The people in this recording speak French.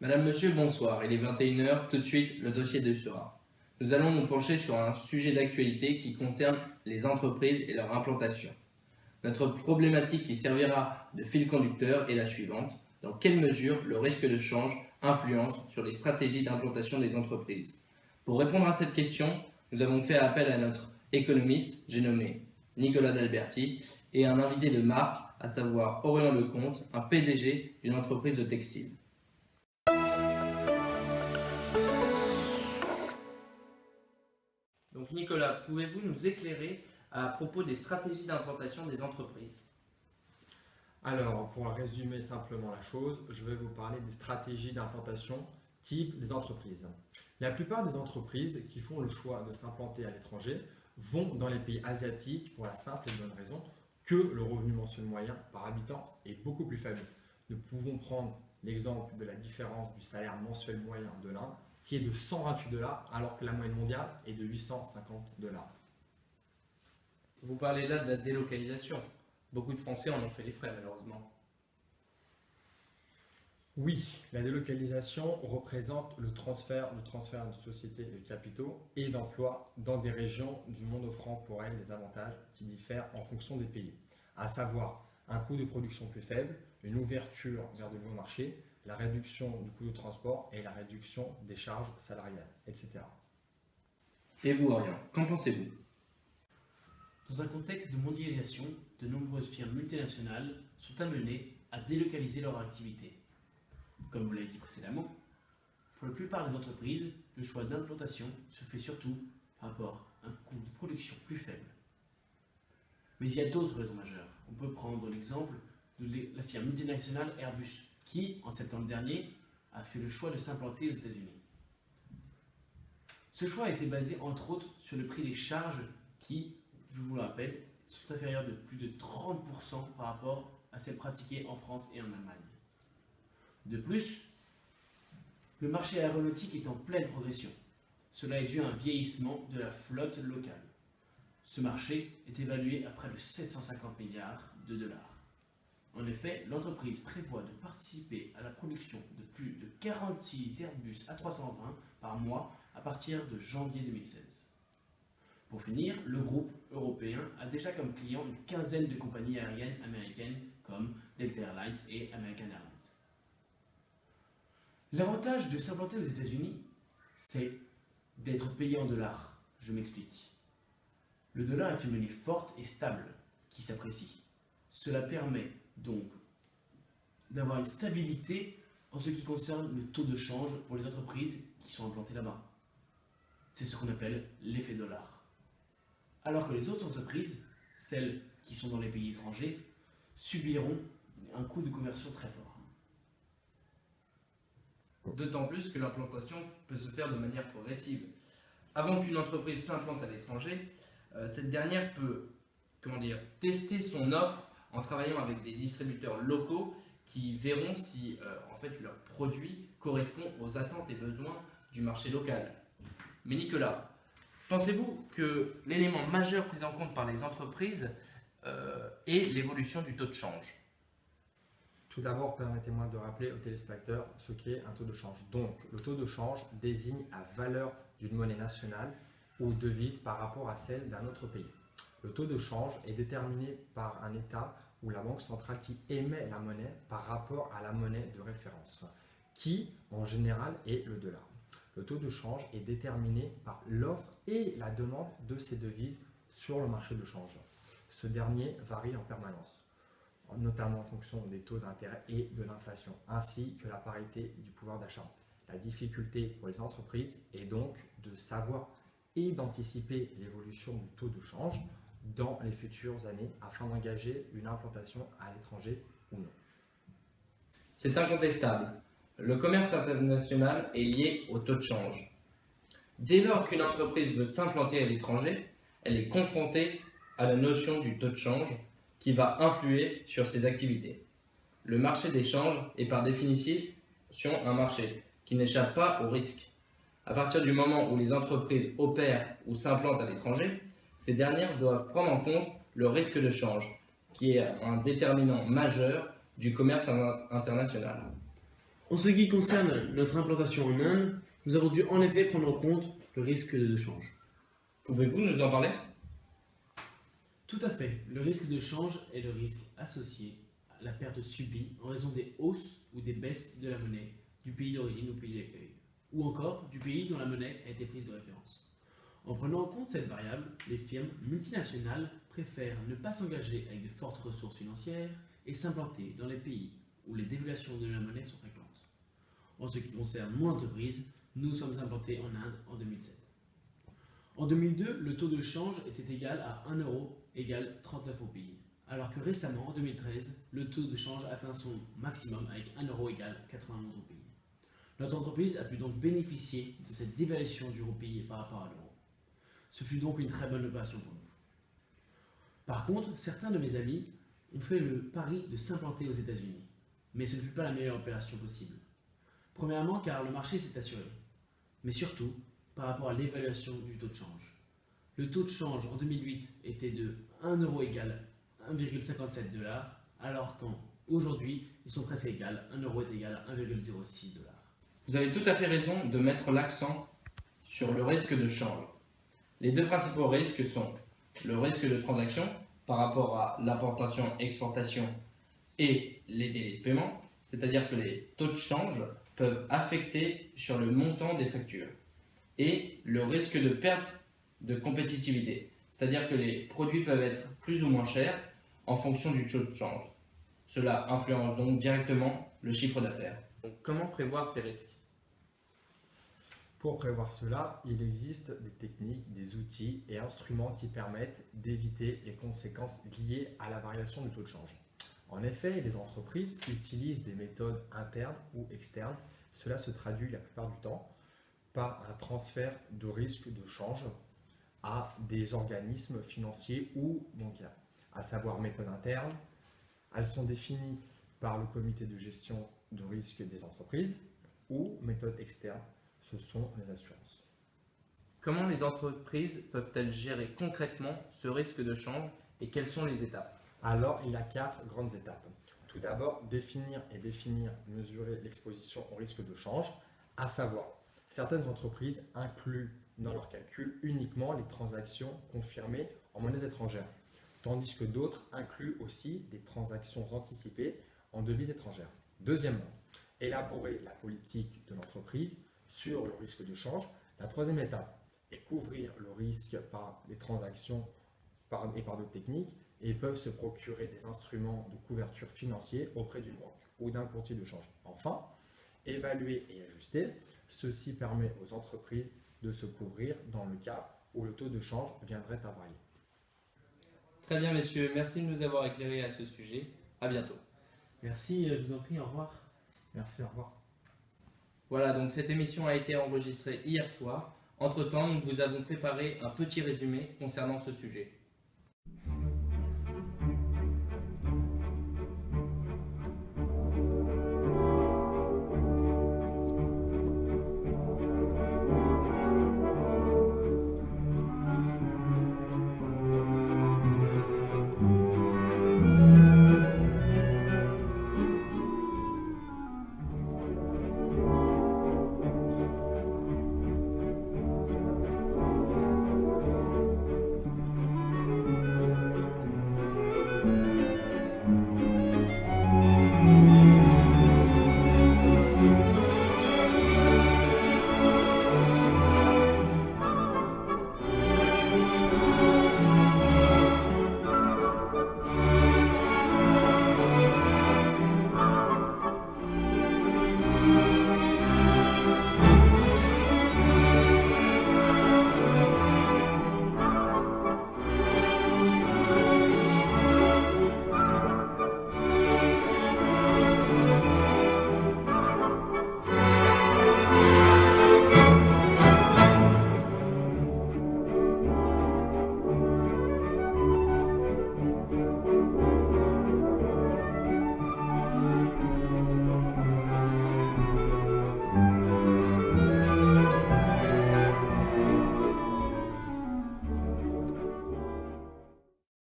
Madame, Monsieur, bonsoir. Il est 21 heures. Tout de suite, le dossier de soir. Nous allons nous pencher sur un sujet d'actualité qui concerne les entreprises et leur implantation. Notre problématique qui servira de fil conducteur est la suivante. Dans quelle mesure le risque de change influence sur les stratégies d'implantation des entreprises? Pour répondre à cette question, nous avons fait appel à notre économiste, j'ai nommé Nicolas D'Alberti, et un invité de marque, à savoir Aurélien Lecomte, un PDG d'une entreprise de textile. Donc Nicolas, pouvez-vous nous éclairer à propos des stratégies d'implantation des entreprises? Alors, pour résumer simplement la chose, je vais vous parler des stratégies d'implantation type des entreprises. La plupart des entreprises qui font le choix de s'implanter à l'étranger vont dans les pays asiatiques pour la simple et bonne raison que le revenu mensuel moyen par habitant est beaucoup plus faible. Nous pouvons prendre l'exemple de la différence du salaire mensuel moyen de l'Inde qui est de 128 dollars alors que la moyenne mondiale est de 850 dollars. Vous parlez là de la délocalisation. Beaucoup de Français en ont fait les frais malheureusement. Oui, la délocalisation représente le transfert de sociétés de capitaux et d'emplois dans des régions du monde offrant pour elles des avantages qui diffèrent en fonction des pays, à savoir un coût de production plus faible, une ouverture vers de nouveaux marchés, la réduction du coût de transport et la réduction des charges salariales, etc. Et vous, Orient, qu'en pensez-vous? Dans un contexte de mondialisation, de nombreuses firmes multinationales sont amenées à délocaliser leur activité. Comme vous l'avez dit précédemment, pour la plupart des entreprises, le choix d'implantation se fait surtout par rapport à un coût de production plus faible. Mais il y a d'autres raisons majeures. On peut prendre l'exemple de la firme multinationale Airbus, qui, en septembre dernier, a fait le choix de s'implanter aux États-Unis. Ce choix a été basé entre autres sur le prix des charges qui, je vous le rappelle, sont inférieures de plus de 30% par rapport à celles pratiquées en France et en Allemagne. De plus, le marché aéronautique est en pleine progression. Cela est dû à un vieillissement de la flotte locale. Ce marché est évalué à près de 750 milliards de dollars. En effet, l'entreprise prévoit de participer à la production de plus de 46 Airbus A320 par mois à partir de janvier 2016. Pour finir, le groupe européen a déjà comme client une quinzaine de compagnies aériennes américaines comme Delta Airlines et American Airlines. L'avantage de s'implanter aux États-Unis, c'est d'être payé en dollars. Je m'explique. Le dollar est une monnaie forte et stable qui s'apprécie. Cela permet donc d'avoir une stabilité en ce qui concerne le taux de change pour les entreprises qui sont implantées là-bas. C'est ce qu'on appelle l'effet dollar. Alors que les autres entreprises, celles qui sont dans les pays étrangers, subiront un coût de conversion très fort. D'autant plus que l'implantation peut se faire de manière progressive. Avant qu'une entreprise s'implante à l'étranger, cette dernière peut tester son offre en travaillant avec des distributeurs locaux qui verront si en fait, leur produit correspond aux attentes et besoins du marché local. Mais Nicolas, pensez-vous que l'élément majeur pris en compte par les entreprises est l'évolution du taux de change? Tout d'abord, permettez-moi de rappeler aux téléspectateurs ce qu'est un taux de change. Donc, le taux de change désigne la valeur d'une monnaie nationale ou devise par rapport à celle d'un autre pays. Le taux de change est déterminé par un État ou la banque centrale qui émet la monnaie par rapport à la monnaie de référence, qui en général est le dollar. Le taux de change est déterminé par l'offre et la demande de ces devises sur le marché de change. Ce dernier varie en permanence, notamment en fonction des taux d'intérêt et de l'inflation, ainsi que la parité du pouvoir d'achat. La difficulté pour les entreprises est donc de savoir et d'anticiper l'évolution du taux de change dans les futures années afin d'engager une implantation à l'étranger ou non. C'est incontestable. Le commerce international est lié au taux de change. Dès lors qu'une entreprise veut s'implanter à l'étranger, elle est confrontée à la notion du taux de change qui va influer sur ses activités. Le marché des changes est par définition un marché qui n'échappe pas au risque. À partir du moment où les entreprises opèrent ou s'implantent à l'étranger, ces dernières doivent prendre en compte le risque de change, qui est un déterminant majeur du commerce international. En ce qui concerne notre implantation en Inde, nous avons dû en effet prendre en compte le risque de change. Pouvez-vous nous en parler? Tout à fait. Le risque de change est le risque associé à la perte subie en raison des hausses ou des baisses de la monnaie du pays d'origine ou pays d'accueil, ou encore du pays dont la monnaie a été prise de référence. En prenant en compte cette variable, les firmes multinationales préfèrent ne pas s'engager avec de fortes ressources financières et s'implanter dans les pays où les dévaluations de la monnaie sont fréquentes. En ce qui concerne mon entreprise, nous sommes implantés en Inde en 2007. En 2002, le taux de change était égal à 1 euro égale 39 au pays, alors que récemment, en 2013, le taux de change atteint son maximum avec 1 euro égale 91 au pays. Notre entreprise a pu donc bénéficier de cette dévaluation du roupie par rapport à l'euro. Ce fut donc une très bonne opération pour nous. Par contre, certains de mes amis ont fait le pari de s'implanter aux États-Unis, mais ce ne fut pas la meilleure opération possible. Premièrement, car le marché s'est assuré, mais surtout par rapport à l'évaluation du taux de change. Le taux de change en 2008 était de 1 euro égale 1,57 $, alors qu'aujourd'hui, ils sont presque égaux, 1 euro est égal à 1,06 $. Vous avez tout à fait raison de mettre l'accent sur le risque de change. Les deux principaux risques sont le risque de transaction par rapport à l'importation, exportation et les délais de paiement, c'est-à-dire que les taux de change peuvent affecter sur le montant des factures, et le risque de perte de compétitivité, c'est-à-dire que les produits peuvent être plus ou moins chers en fonction du taux de change. Cela influence donc directement le chiffre d'affaires. Comment prévoir ces risques? Pour prévoir cela, il existe des techniques, des outils et instruments qui permettent d'éviter les conséquences liées à la variation du taux de change. En effet, les entreprises utilisent des méthodes internes ou externes. Cela se traduit la plupart du temps par un transfert de risque de change à des organismes financiers ou bancaires, à savoir méthodes internes. Elles sont définies par le comité de gestion de risque des entreprises, ou méthodes externes, ce sont les assurances. Comment les entreprises peuvent-elles gérer concrètement ce risque de change et quelles sont les étapes? Alors, il y a 4 grandes étapes. Tout d'abord, définir, mesurer l'exposition au risque de change, à savoir, certaines entreprises incluent dans leur calcul uniquement les transactions confirmées en monnaies étrangères, tandis que d'autres incluent aussi des transactions anticipées en devises étrangères. Deuxièmement, élaborer la politique de l'entreprise sur le risque de change. La troisième étape est couvrir le risque par les transactions et par d'autres techniques, et ils peuvent se procurer des instruments de couverture financiers auprès d'une banque ou d'un courtier de change. Enfin, évaluer et ajuster. Ceci permet aux entreprises de se couvrir dans le cas où le taux de change viendrait à varier. Très bien messieurs, merci de nous avoir éclairés à ce sujet. À bientôt. Merci, je vous en prie, au revoir. Merci, au revoir. Voilà, donc cette émission a été enregistrée hier soir. Entre-temps, nous vous avons préparé un petit résumé concernant ce sujet.